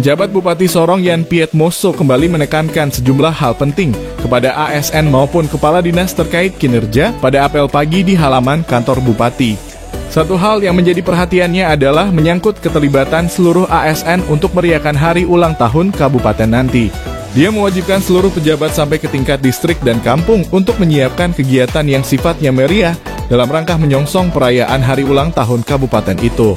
Penjabat Bupati Sorong Yan Piet Moso kembali menekankan sejumlah hal penting kepada ASN maupun kepala dinas terkait kinerja pada apel pagi di halaman kantor Bupati. Satu hal yang menjadi perhatiannya adalah menyangkut keterlibatan seluruh ASN untuk meriakan hari ulang tahun kabupaten nanti. Dia mewajibkan seluruh pejabat sampai ke tingkat distrik dan kampung untuk menyiapkan kegiatan yang sifatnya meriah dalam rangka menyongsong perayaan hari ulang tahun kabupaten itu.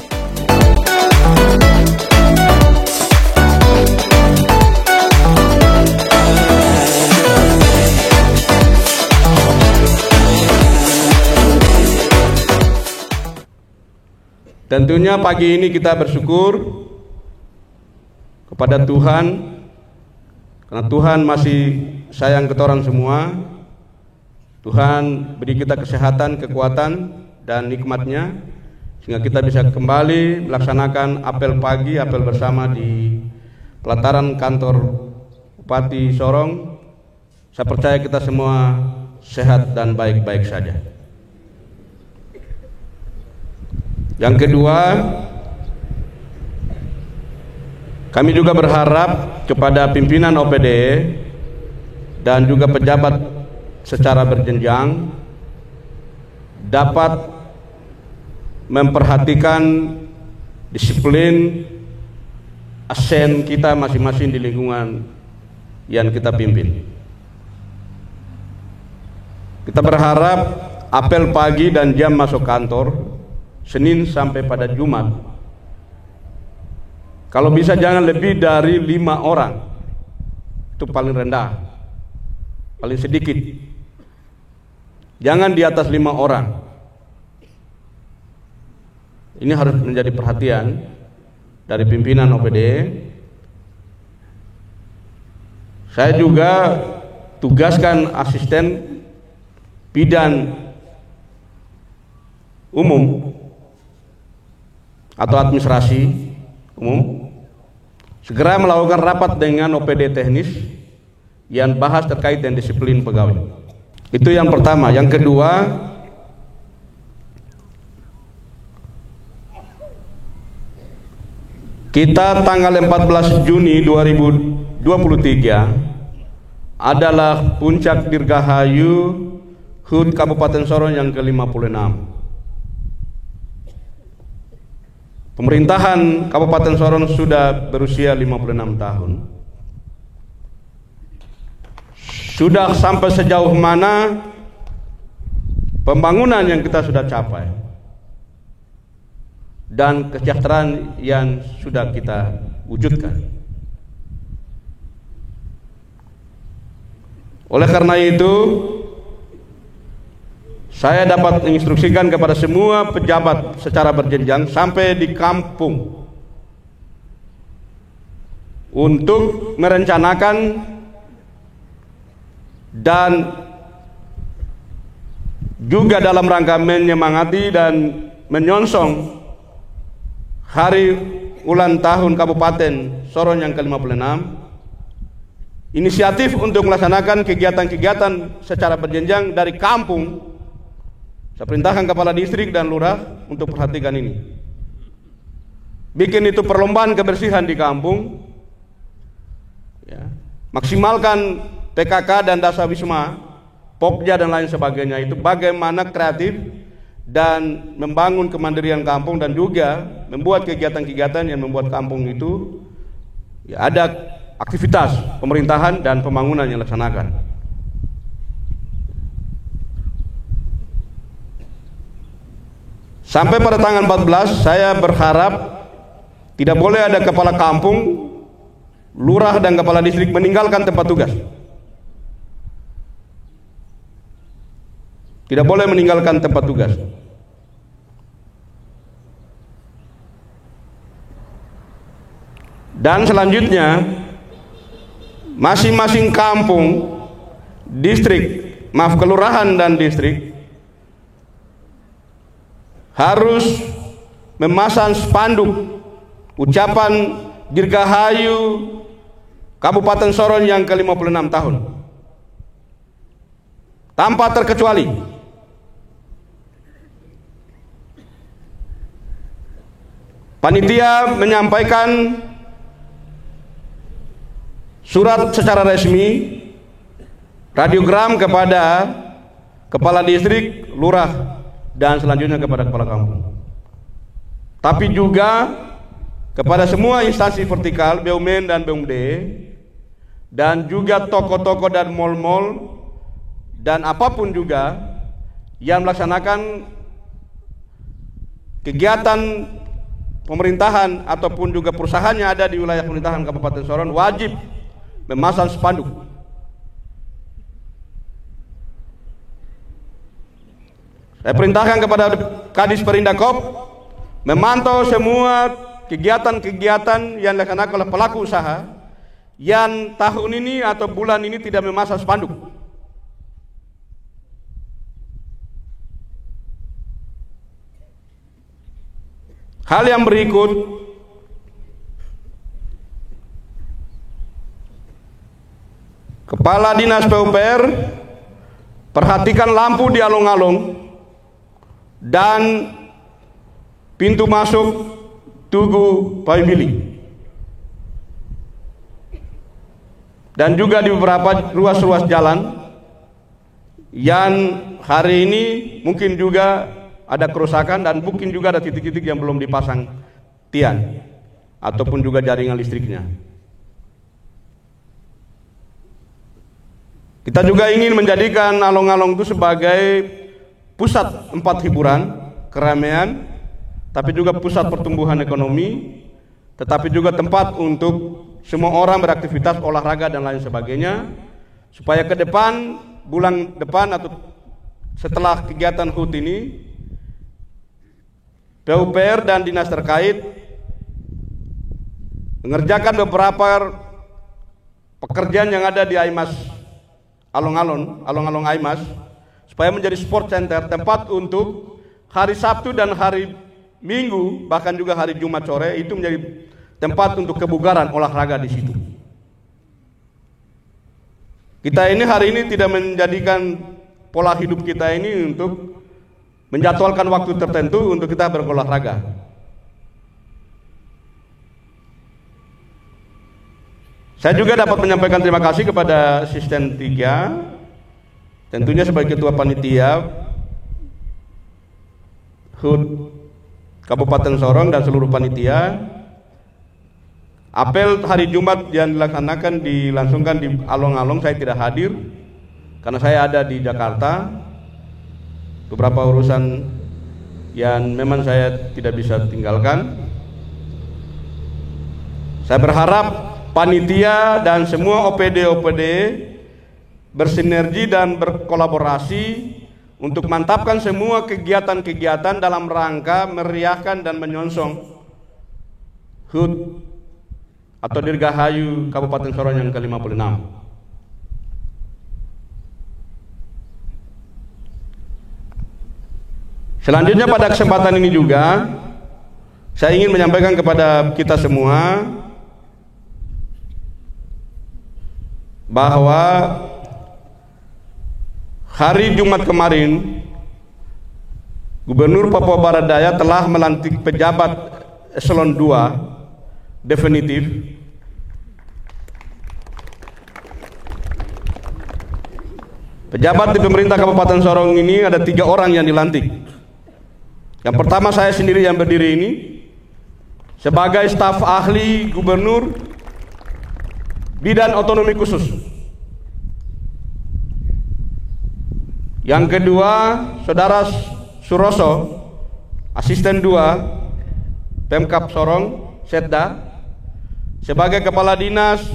Tentunya pagi ini kita bersyukur kepada Tuhan, karena Tuhan masih sayang ke orang semua. Tuhan beri kita kesehatan, kekuatan, dan nikmat-Nya, sehingga kita bisa kembali melaksanakan apel pagi, apel bersama di pelataran kantor Bupati Sorong. Saya percaya kita semua sehat dan baik-baik saja. Yang kedua, kami juga berharap kepada pimpinan OPD dan juga pejabat secara berjenjang dapat memperhatikan disiplin ASN kita masing-masing di lingkungan yang kita pimpin. Kita berharap apel pagi dan jam masuk kantor Senin sampai pada Jumat, kalau bisa jangan lebih dari 5 orang. Itu paling rendah, paling sedikit. Jangan di atas 5 orang. Ini harus menjadi perhatian dari pimpinan OPD. Saya juga tugaskan asisten bidan umum atau administrasi umum segera melakukan rapat dengan OPD teknis yang bahas terkait dengan disiplin pegawai. Itu yang pertama. Yang kedua, kita tanggal 14 Juni 2023 adalah puncak Dirgahayu HUT Kabupaten Sorong yang ke-56. Pemerintahan Kabupaten Sorong sudah berusia 56 tahun. Sudah sampai sejauh mana pembangunan yang kita sudah capai dan kesejahteraan yang sudah kita wujudkan. Oleh karena itu, saya dapat menginstruksikan kepada semua pejabat secara berjenjang sampai di kampung untuk merencanakan dan juga dalam rangka menyemangati dan menyongsong hari ulang tahun Kabupaten Sorong yang ke-56, inisiatif untuk melaksanakan kegiatan-kegiatan secara berjenjang dari kampung. Saya perintahkan kepala distrik dan lurah untuk perhatikan ini. Bikin itu perlombaan kebersihan di kampung, ya. Maksimalkan PKK dan Dasawisma, Pokja dan lain sebagainya. Itu bagaimana kreatif dan membangun kemandirian kampung dan juga membuat kegiatan-kegiatan yang membuat kampung itu ya, ada aktivitas pemerintahan dan pembangunan yang dilaksanakan. Sampai pada tanggal 14, saya berharap tidak boleh ada kepala kampung, lurah dan kepala distrik meninggalkan tempat tugas. Tidak boleh meninggalkan tempat tugas. Dan selanjutnya, masing-masing kampung, kelurahan dan distrik harus memasang spanduk ucapan Dirgahayu Kabupaten Sorong yang ke-56 tahun tanpa terkecuali. Panitia menyampaikan surat secara resmi, radiogram kepada kepala distrik, lurah, dan selanjutnya kepada kepala kampung. Tapi juga kepada semua instansi vertikal, BUMN dan BUMD, dan juga toko-toko dan mal-mal, dan apapun juga yang melaksanakan kegiatan pemerintahan ataupun juga perusahaannya ada di wilayah pemerintahan Kabupaten Sorong wajib memasang spanduk. Saya perintahkan kepada Kadis Perindakop memantau semua kegiatan-kegiatan yang dilaksanakan oleh pelaku usaha yang tahun ini atau bulan ini tidak memasang spanduk. Hal yang berikut, Kepala Dinas PUPR perhatikan lampu di alung-alung dan pintu masuk Tugu Payubili, dan juga di beberapa ruas-ruas jalan yang hari ini mungkin juga ada kerusakan dan mungkin juga ada titik-titik yang belum dipasang tiang ataupun juga jaringan listriknya. Kita juga ingin menjadikan alung-alung itu sebagai pusat tempat hiburan, keramaian, tapi juga pusat pertumbuhan ekonomi, tetapi juga tempat untuk semua orang beraktivitas olahraga dan lain sebagainya, supaya ke depan, bulan depan atau setelah kegiatan HUT ini, PUPR dan dinas terkait mengerjakan beberapa pekerjaan yang ada di AIMAS alung-alung AIMAS, supaya menjadi sport center, tempat untuk hari Sabtu dan hari Minggu, bahkan juga hari Jumat sore itu menjadi tempat untuk kebugaran olahraga di situ. Kita ini hari ini tidak menjadikan pola hidup kita ini untuk menjadwalkan waktu tertentu untuk kita berolahraga. Saya juga dapat menyampaikan terima kasih kepada asisten 3, tentunya sebagai ketua panitia HUT Kabupaten Sorong dan seluruh panitia. Apel hari Jumat yang dilangsungkan di alung-alung saya tidak hadir karena saya ada di Jakarta. Beberapa urusan yang memang saya tidak bisa tinggalkan. Saya berharap panitia dan semua OPD bersinergi dan berkolaborasi untuk mantapkan semua kegiatan-kegiatan dalam rangka meriahkan dan menyongsong HUT atau Dirgahayu Kabupaten Sorong yang ke-56. Selanjutnya pada kesempatan ini juga saya ingin menyampaikan kepada kita semua bahwa hari Jumat kemarin Gubernur Papua Barat Daya telah melantik pejabat eselon 2 definitif pejabat di pemerintah Kabupaten Sorong ini. Ada 3 orang yang dilantik. Yang pertama saya sendiri yang berdiri ini sebagai staf ahli gubernur bidang otonomi khusus. Yang kedua Saudara Suroso, asisten 2 Pemkab Sorong Setda, sebagai kepala dinas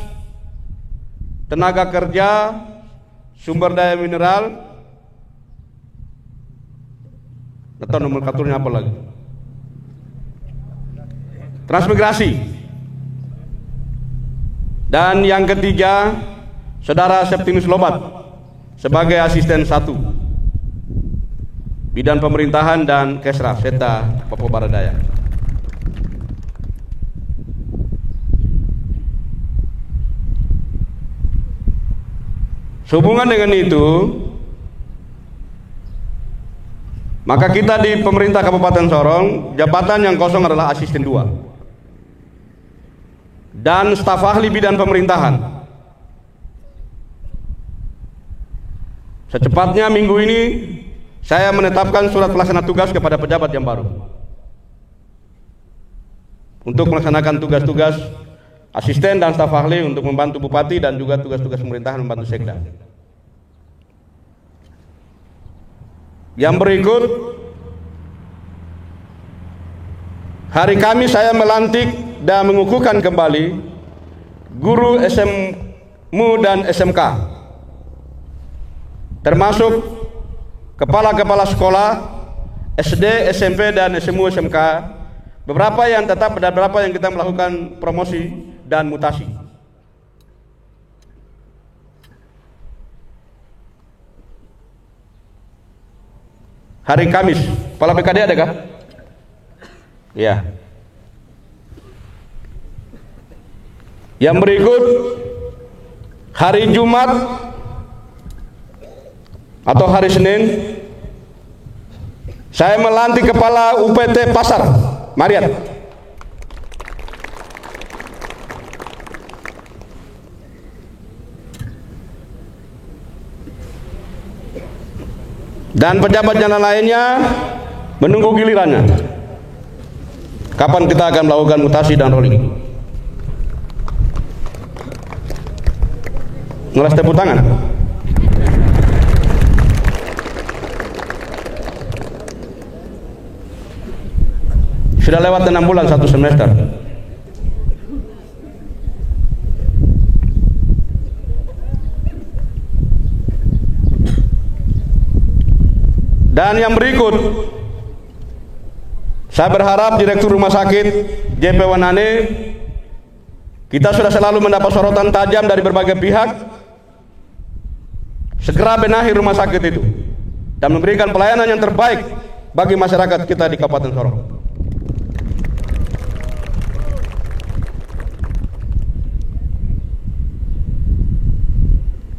tenaga kerja, sumber daya mineral, atau nomenklaturnya apa lagi, transmigrasi. Dan yang ketiga Saudara Septinus Lobat sebagai asisten 1 bidang pemerintahan dan Kesra Setda Papua Barat Daya. Sehubungan dengan itu, maka kita di pemerintah Kabupaten Sorong, jabatan yang kosong adalah asisten 2 dan staf ahli bidang pemerintahan. secepatnya minggu ini saya menetapkan surat pelaksana tugas kepada pejabat yang baru untuk melaksanakan tugas-tugas asisten dan staf ahli untuk membantu bupati dan juga tugas-tugas pemerintahan membantu sekda. Yang berikut, hari Kamis saya melantik dan mengukuhkan kembali guru SMU dan SMK, termasuk kepala-kepala sekolah SD, SMP, dan SMU SMK, beberapa yang tetap dan beberapa yang kita melakukan promosi dan mutasi. Hari Kamis, kepala BKD ada kah? Ya. Yang berikut, hari Jumat atau hari Senin, saya melantik kepala UPT Pasar Mariat. Dan pejabat yang lainnya menunggu gilirannya. Kapan kita akan melakukan mutasi dan rolling? Ngelas tepuk tangan. Sudah lewat 6 bulan, 1 semester. Dan yang berikut, saya berharap Direktur Rumah Sakit JP Wanane, kita sudah selalu mendapat sorotan tajam dari berbagai pihak, segera benahi rumah sakit itu dan memberikan pelayanan yang terbaik bagi masyarakat kita di Kabupaten Sorong.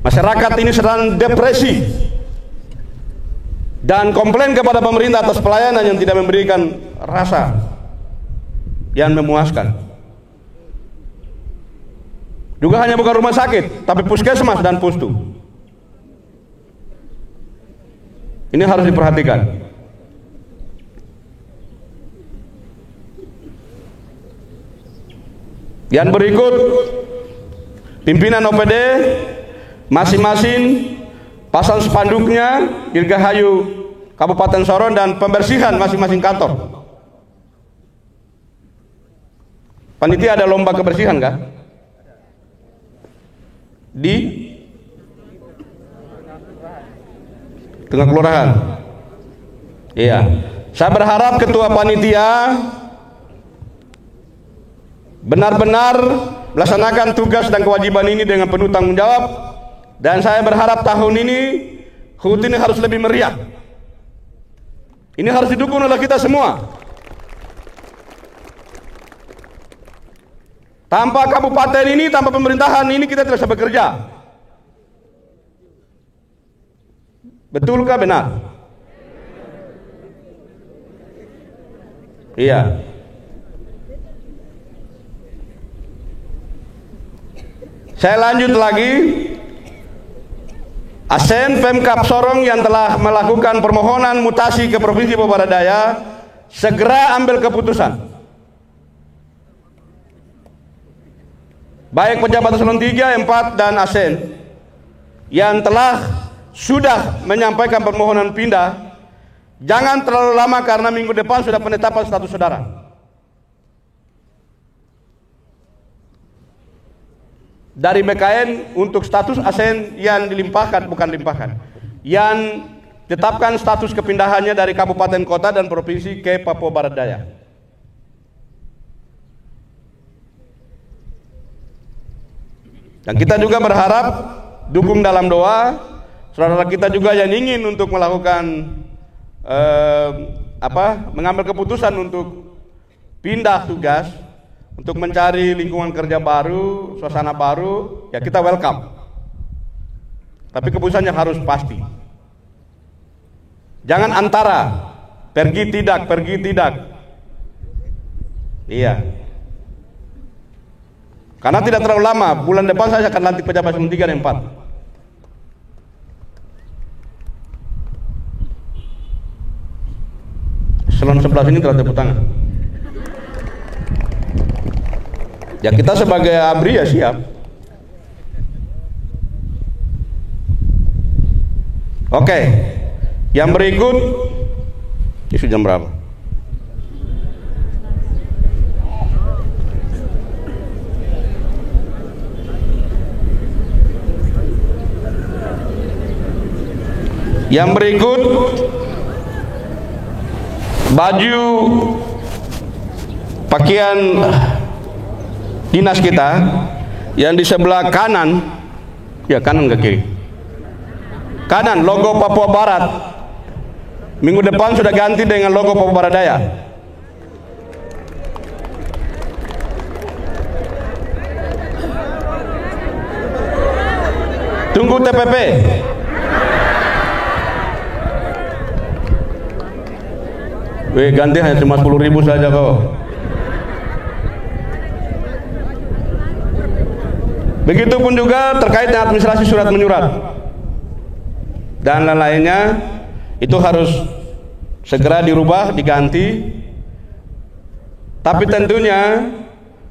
Masyarakat ini sedang depresi dan komplain kepada pemerintah atas pelayanan yang tidak memberikan rasa yang memuaskan. Juga hanya bukan rumah sakit, tapi puskesmas dan pustu. Ini harus diperhatikan. Yang berikut, pimpinan OPD masing-masing pasang spanduknya Dirgahayu Kabupaten Sorong dan pembersihan masing-masing kantor. Panitia ada lomba kebersihan kah? Di tengah kelurahan. Iya. Saya berharap ketua panitia benar-benar melaksanakan tugas dan kewajiban ini dengan penuh tanggung jawab. Dan saya berharap tahun ini HUT ini harus lebih meriah. Ini harus didukung oleh kita semua. Tanpa kabupaten ini, tanpa pemerintahan ini kita tidak bisa bekerja. Betulkah benar? Iya. Saya lanjut lagi. ASN Pemkab Sorong yang telah melakukan permohonan mutasi ke Provinsi Papua Barat Daya segera ambil keputusan. Baik pejabat eselon 3, 4 dan ASN yang sudah menyampaikan permohonan pindah, jangan terlalu lama karena minggu depan sudah penetapan status saudara. Dari BKN untuk status ASN yang dilimpahkan, bukan limpahkan, yang tetapkan status kepindahannya dari kabupaten kota dan provinsi ke Papua Barat Daya. Dan kita juga berharap dukung dalam doa saudara kita juga yang ingin untuk melakukan mengambil keputusan untuk pindah tugas, untuk mencari lingkungan kerja baru, suasana baru, ya kita welcome. Tapi keputusannya harus pasti. Jangan antara pergi tidak. Iya. Karena tidak terlalu lama, bulan depan saya akan lantik pejabat eselon 3 dan 4. Paslon 11 ini telah tepuk tangan. Ya kita sebagai ABRI ya siap. Oke, yang berikut, isu jam berapa? Yang berikut, baju pakaian dinas kita yang di sebelah kanan, ya kanan ke kiri, kanan logo Papua Barat, minggu depan sudah ganti dengan logo Papua Barat Daya. Tunggu TPP. Weh, ganti hanya cuma 10.000 saja kok. Begitupun juga terkait dengan administrasi surat menyurat dan lain-lainnya, itu harus segera dirubah, diganti. Tapi tentunya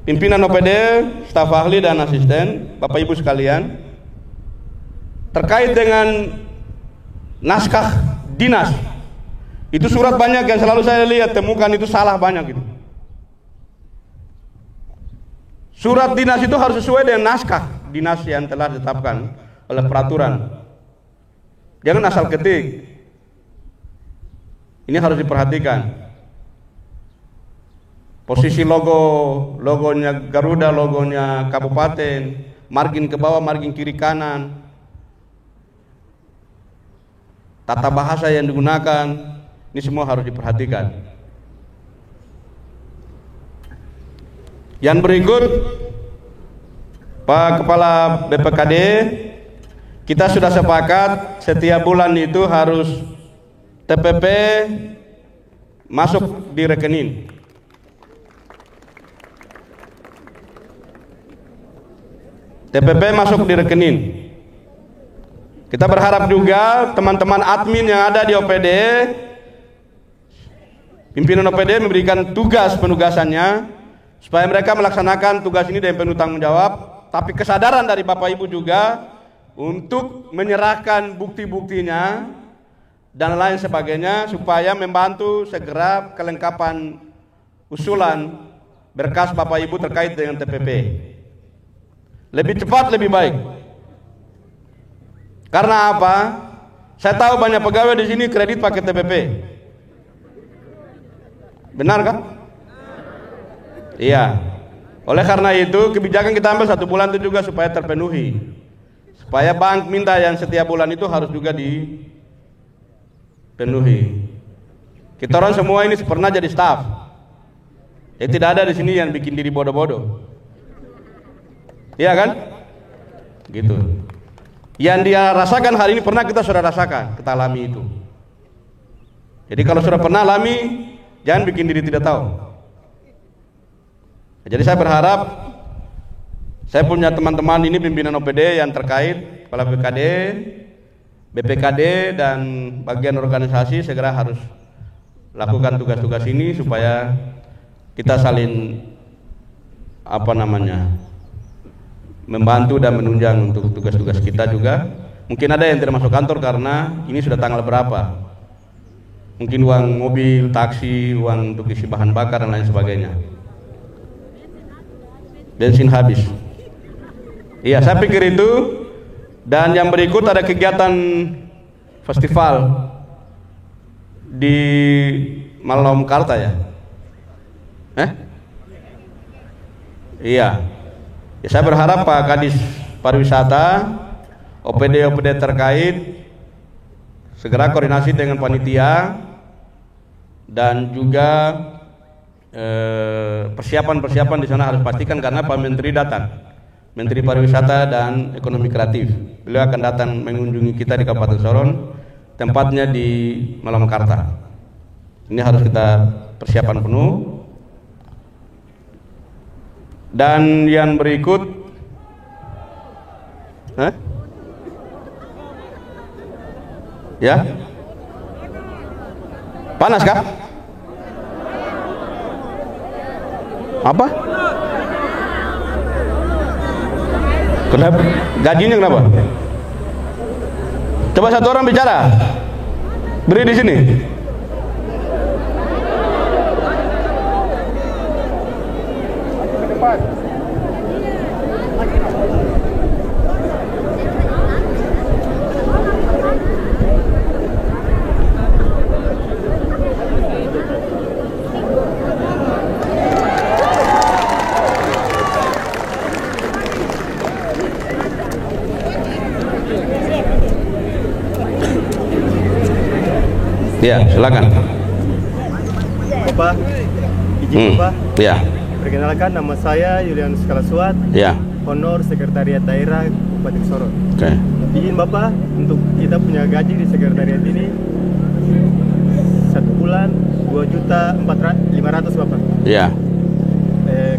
pimpinan OPD, staf ahli dan asisten, Bapak Ibu sekalian, terkait dengan naskah dinas, itu surat banyak yang selalu saya lihat temukan itu salah banyak itu. Surat dinas itu harus sesuai dengan naskah dinas yang telah ditetapkan oleh peraturan. Jangan asal ketik. Ini harus diperhatikan. Posisi logonya Garuda, logonya kabupaten, margin ke bawah, margin kiri kanan, tata bahasa yang digunakan, ini semua harus diperhatikan. Yang berikut, Pak Kepala BPKD, kita sudah sepakat setiap bulan itu harus TPP masuk di rekening. TPP masuk di rekening. Kita berharap juga teman-teman admin yang ada di OPD, pimpinan OPD memberikan tugas penugasannya supaya mereka melaksanakan tugas ini dengan penuh tanggung jawab, tapi kesadaran dari Bapak Ibu juga untuk menyerahkan bukti-buktinya dan lain sebagainya supaya membantu segera kelengkapan usulan berkas Bapak Ibu terkait dengan TPP. Lebih cepat lebih baik. Karena apa? Saya tahu banyak pegawai di sini kredit pakai TPP. Benar kah? Iya. Oleh karena itu kebijakan kita ambil 1 bulan itu juga supaya terpenuhi. Supaya bank minta yang setiap bulan itu harus juga dipenuhi. Kita orang semua ini pernah jadi staf. Tidak ada di sini yang bikin diri bodoh-bodoh. Iya kan? Gitu. Yang dia rasakan hari ini pernah kita sudah rasakan, kita alami itu. Jadi kalau sudah pernah alami, jangan bikin diri tidak tahu. Jadi saya berharap saya punya teman-teman ini pimpinan OPD yang terkait, kepala BPKD, BPKD dan bagian organisasi segera harus lakukan tugas-tugas ini supaya kita saling membantu dan menunjang untuk tugas-tugas kita juga. Mungkin ada yang tidak masuk kantor karena ini sudah tanggal berapa. Mungkin uang mobil, taksi, uang untuk isi bahan bakar dan lain sebagainya. Bensin habis. Iya, saya pikir itu. Dan yang berikut ada kegiatan festival di Malam Karta ya. Iya. Ya, saya berharap Pak Kadis Pariwisata, OPD-OPD terkait segera koordinasi dengan panitia dan juga persiapan-persiapan di sana harus pastikan karena Pak Menteri datang, Menteri Pariwisata dan Ekonomi Kreatif. Beliau akan datang mengunjungi kita di Kabupaten Sorong, tempatnya di Malamakarta. Ini harus kita persiapan penuh. Dan yang berikut, ya, panas kah? Apa? Kenapa? Gajinya kenapa? Coba satu orang bicara. Beri di sini. Ya, silakan. Bapak, izin Bapak. Ya. Perkenalkan, nama saya Yulianus Kalasuat. Ya. Honor Sekretariat Daerah Kabupaten Sorong. Oke. Izin Bapak, untuk kita punya gaji di sekretariat ini 1 bulan 2.400.500 Bapak. Ya.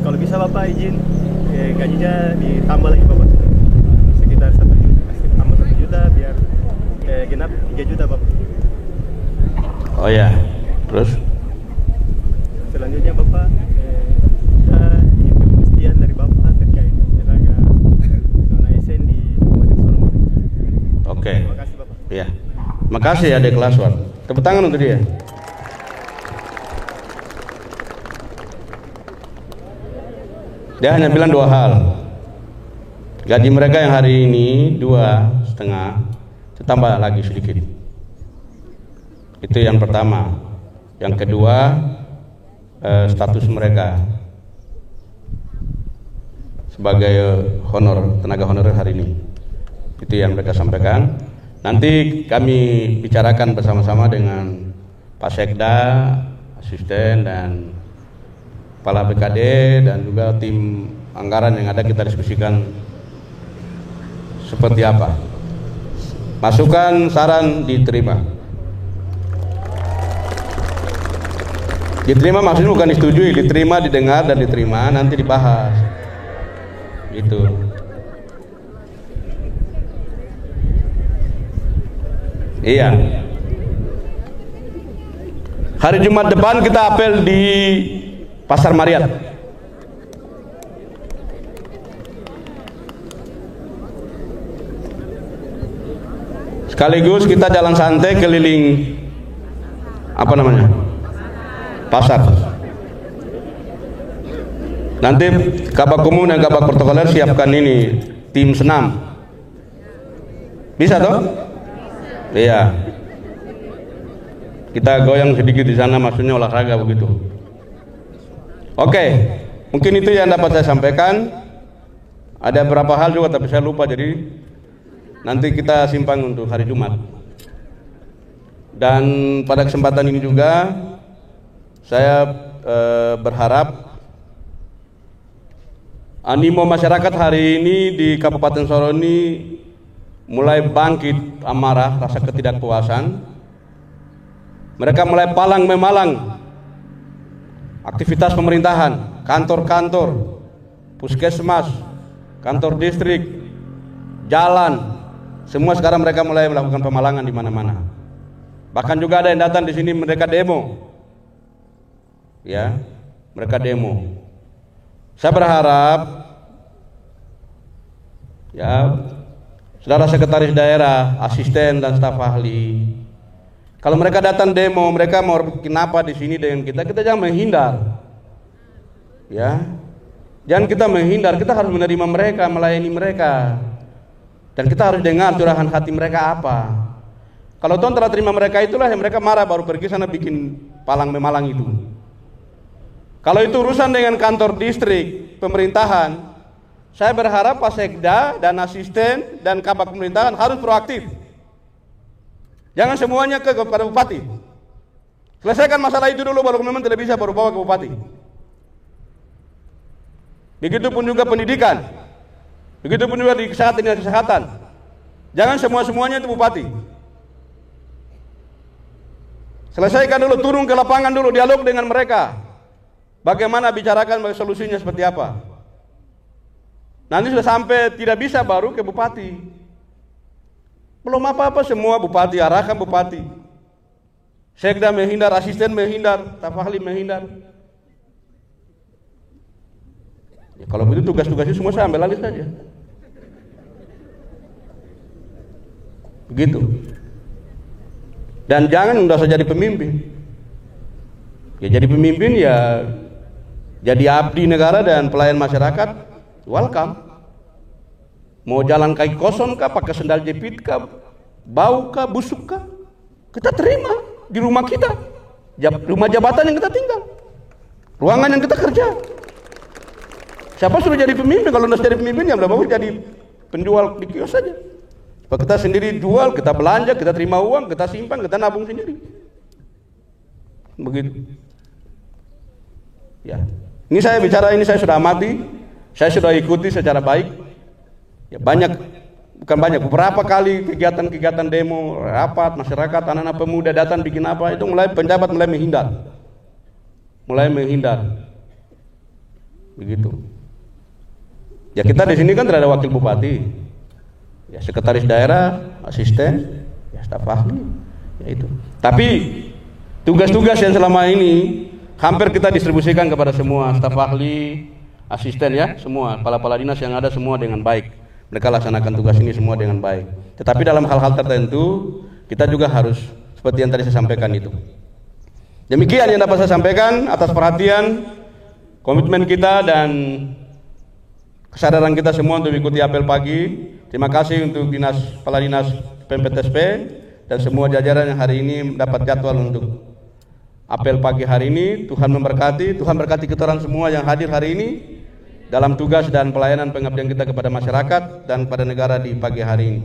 Kalau bisa Bapak izin gajinya ditambah lagi Bapak. Sekitar 1 juta, tambah 1 juta biar genap 3 juta Bapak. Oh ya. Terus? Selanjutnya Bapak, kita ingin pemastian dari Bapak terkait tenaga non ASN di Kabupaten Sorong. Oke. Terima kasih Bapak. Ya. Makasih ya Dek Laswan. Tepuk tangan untuk dia. Dia hanya bilang 2 hal. Gaji mereka yang hari ini 2,5, ditambah lagi sedikit. Itu yang pertama. Yang kedua, status mereka sebagai honor, tenaga honorer hari ini. Itu yang mereka sampaikan. Nanti kami bicarakan bersama-sama dengan Pak Sekda, asisten dan Kepala BKD dan juga tim anggaran yang ada, kita diskusikan seperti apa. Masukan, saran diterima. Diterima maksudnya bukan disetujui, diterima, didengar dan diterima, nanti dibahas. Gitu. Iya. Hari Jumat depan kita apel di Pasar Mariat. Sekaligus kita jalan santai keliling apa namanya? Pasar. Nanti Kabak Umum dan Kabak Protokoler siapkan ini tim senam. Bisa toh? Iya. Kita goyang sedikit di sana, maksudnya olahraga begitu. Oke, mungkin itu yang dapat saya sampaikan. Ada beberapa hal juga tapi saya lupa, jadi nanti kita simpan untuk hari Jumat. Dan pada kesempatan ini juga saya berharap animo masyarakat hari ini di Kabupaten Sorong ini mulai bangkit amarah, rasa ketidakpuasan. Mereka mulai palang memalang aktivitas pemerintahan, kantor-kantor, puskesmas, kantor distrik, jalan, semua sekarang mereka mulai melakukan pemalangan di mana-mana. Bahkan juga ada yang datang di sini mereka demo. Ya, mereka demo. Saya berharap ya, saudara sekretaris daerah, asisten dan staf ahli, kalau mereka datang demo, mereka mau bikin apa di sini dengan kita jangan menghindar. Ya. Jangan kita menghindar, kita harus menerima mereka, melayani mereka. Dan kita harus dengar curahan hati mereka apa. Kalau Tuhan telah terima mereka, itulah yang mereka marah baru pergi sana bikin palang memalang itu. Kalau itu urusan dengan kantor distrik, pemerintahan, saya berharap Pak Sekda dan asisten dan kabak pemerintahan harus proaktif. Jangan semuanya kepada bupati. Selesaikan masalah itu dulu, baru memang tidak bisa baru bawa ke bupati. Begitupun juga pendidikan. Begitupun juga di kesehatan. Jangan semuanya itu bupati. Selesaikan dulu, turun ke lapangan dulu, dialog dengan mereka. Bagaimana bicarakan solusinya seperti apa. Nanti sudah sampai tidak bisa baru ke bupati. Belum apa-apa semua bupati, arahkan bupati. Sekda menghindar, asisten menghindar, staf ahli menghindar. Ya, kalau begitu tugas-tugasnya semua saya ambil alih saja. Begitu. Dan jangan udah saya jadi pemimpin. Ya jadi pemimpin ya jadi abdi negara dan pelayan masyarakat, welcome. Mau jalan kaki kosong kah, pakai sendal jepit kah, bau kah, busuk kah, kita terima di rumah kita, rumah jabatan yang kita tinggal, ruangan yang kita kerja. Siapa suruh jadi pemimpin? Kalau nggak jadi pemimpin ya bagus jadi penjual di kios saja. Kita sendiri jual, kita belanja, kita terima uang, kita simpan, kita nabung sendiri. Begitu. Ya, ini saya bicara, ini saya sudah amati, saya sudah ikuti secara baik. Ya banyak, bukan banyak, beberapa kali kegiatan-kegiatan demo, rapat, masyarakat, anak-anak pemuda datang bikin apa, itu mulai penjabat mulai menghindar. Begitu. Ya kita di sini kan tidak ada wakil bupati. Ya sekretaris daerah, asisten, ya staf ahli, ya itu. Tapi tugas-tugas yang selama ini hampir kita distribusikan kepada semua staf ahli, asisten ya, semua kepala dinas yang ada semua dengan baik. Mereka laksanakan tugas ini semua dengan baik. Tetapi dalam hal-hal tertentu kita juga harus seperti yang tadi saya sampaikan itu. Demikian yang dapat saya sampaikan atas perhatian, komitmen kita dan kesadaran kita semua untuk mengikuti apel pagi. Terima kasih untuk Kepala Dinas PMPTSP dan semua jajaran yang hari ini dapat jadwal untuk apel pagi hari ini. Tuhan memberkati, Tuhan berkati kita orang semua yang hadir hari ini dalam tugas dan pelayanan pengabdian kita kepada masyarakat dan pada negara di pagi hari ini.